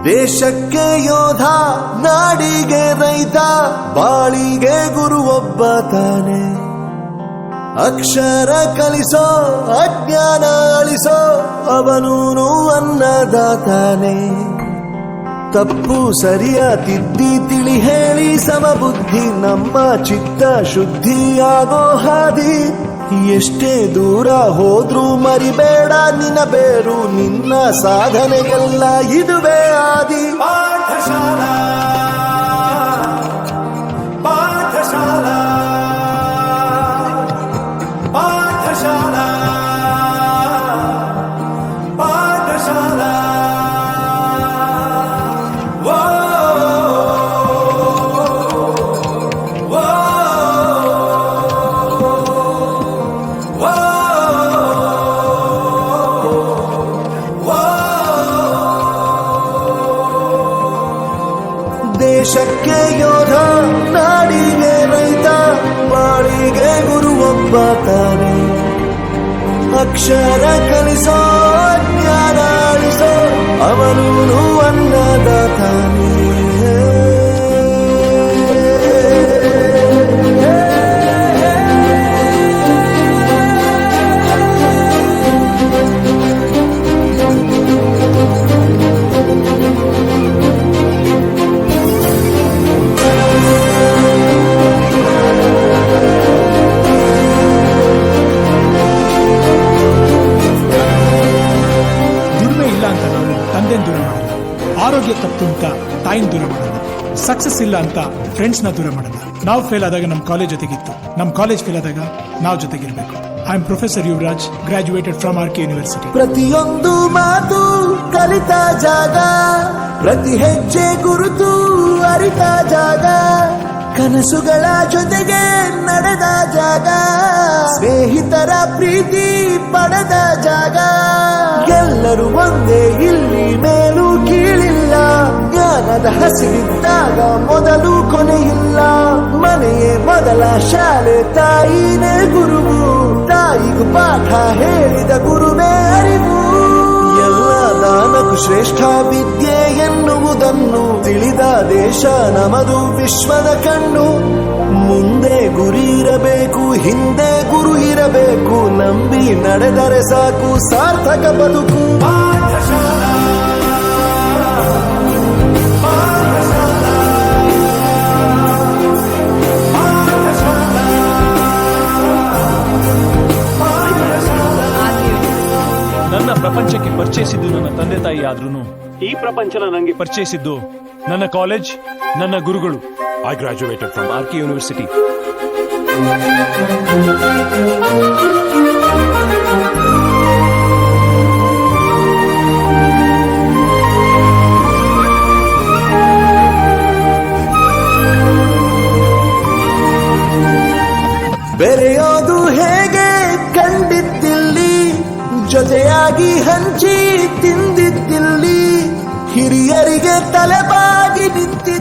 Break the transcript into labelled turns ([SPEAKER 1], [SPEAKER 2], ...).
[SPEAKER 1] ದೇಶಕ್ಕೆ ಯೋಧ, ನಾಡಿಗೆ ರೈತ, ಬಾಳಿಗೆ ಗುರು ಒಬ್ಬ ತಾನೆ. ಅಕ್ಷರ ಕಲಿಸೋ, ಅಜ್ಞಾನ ಅಳಿಸೋ, ಅವನೂನು ಅನ್ನದಾತಾನೆ. ತಪ್ಪು ಸರಿಯ ತಿದ್ದಿ ತಿಳಿ ಹೇಳಿ ಸಮಬುದ್ಧಿ, ನಮ್ಮ ಚಿತ್ತ ಶುದ್ಧಿಯಾಗೋ ಹಾದಿ. ಎಷ್ಟೇ ದೂರ ಹೋದ್ರೂ ಮರಿಬೇಡ ನಿನ್ನ ಬೇರು, ನಿನ್ನ ಸಾಧನೆಗೆಲ್ಲ ಇದುವೇ ಆದಿ. ಪಾಠಶಾಲಾ ಪಾಠಶಾಲಾ ಪಾಠಶಾಲಾ ಪಾಠಶಾಲಾ. ದೇಶಕ್ಕೆ ಯೋಧ, ನಾಡಿಗೆ ರೈತ, ಬಾಳಿಗೆ ಗುರು ಒಬ್ಬ ತಾನೆ. ಅಕ್ಷರ ಕಲಿಸೋ, ಜ್ಞಾನ ಅಳಿಸೋ, ಅವನೂನು ಅನ್ನದಾತಾನೆ.
[SPEAKER 2] ಆರೋಗ್ಯ ತಪ್ಪು ಅಂತ ತಾಯಿನ ದೂರ ಮಾಡಲ್ಲ, ಸಕ್ಸಸ್ ಇಲ್ಲ ಅಂತ ಫ್ರೆಂಡ್ಸ್ ನ ದೂರ ಮಾಡಲ್ಲ. ನಾವು ಫೇಲ್ ಆದಾಗ ನಮ್ಮ ಕಾಲೇಜ್ ಜೊತೆಗಿತ್ತು, ನಮ್ಮ ಕಾಲೇಜ್ ಫೇಲ್ ಆದಾಗ ನಾವು ಜೊತೆಗಿರ್ಬೇಕು. I am professor Yuvraj, graduated from RK university.
[SPEAKER 1] ಪ್ರತಿಯೊಂದು ಮಾತು ಕಲಿತ ಜಾಗ, ಪ್ರತಿ ಹೆಜ್ಜೆ ಗುರುತು ಅರಿತ ಜಾಗ, ಕನಸುಗಳ ಜೊತೆಗೆ ನಡೆದ ಜಾಗ, ಸ್ನೇಹಿತರ ಪ್ರೀತಿ ಪಡೆದ ಜಾಗ. ಎಲ್ಲರೂ ಒಂದೇ, ಇಲ್ಲಿ ಮೇಲೂ ಕೀಳಿಲ್ಲ, ಜ್ಞಾನದ ಹಸಿವಿದ್ದಾಗ ಮೊದಲು ಕೊನೆಯಿಲ್ಲ. ಮನೆಯೇ ಮೊದಲ ಶಾಲೆ, ತಾಯಿನೇ ಗುರುವು, ತಾಯಿಗೂ ಪಾಠ ಹೇಳಿದ ಗುರುವೇ ಅರಿವು. ಎಲ್ಲ ದಾನಕ್ಕೂ ಶ್ರೇಷ್ಠ ವಿದ್ಯೆ ಎನ್ನುವುದನ್ನು ತಿಳಿದ ದೇಶ ನಮದು, ವಿಶ್ವದ ಕಣ್ಣು. ಮುಂದೆ ಗುರಿ ಇರಬೇಕು, ಹಿಂದೆ ಗುರು ಇರಬೇಕು, ನಂಬಿ ನಡೆದರೆ ಸಾಕು ಸಾರ್ಥಕ ಬದುಕು. ಪಾಠಶಾಲಾ ಪಾಠಶಾಲಾ ಪಾಠಶಾಲಾ.
[SPEAKER 3] ನನ್ನ ಪ್ರಪಂಚಕ್ಕೆ ಪರಿಚಯಿಸಿದ್ದು ನನ್ನ ತಂದೆ ತಾಯಿ ಆದ್ರೂ ಈ ಪ್ರಪಂಚನ ನನಗೆ ಪರಿಚಯಿಸಿದ್ದು ನನ್ನ ಕಾಲೇಜ್, ನನ್ನ ಗುರುಗಳು. I graduated from RK university.
[SPEAKER 1] ಬೆರೆಯೋದು ಹೇಗೆ ಕಂಡಿದ್ದಿಲ್ಲಿ, ಜೊತೆಯಾಗಿ ಹಂಚಿ ತಿಂದಿದ್ದಿಲ್ಲಿ, ಹಿರಿಯರಿಗೆ ತಲೆಬಾಗಿ ನಿಂತಿ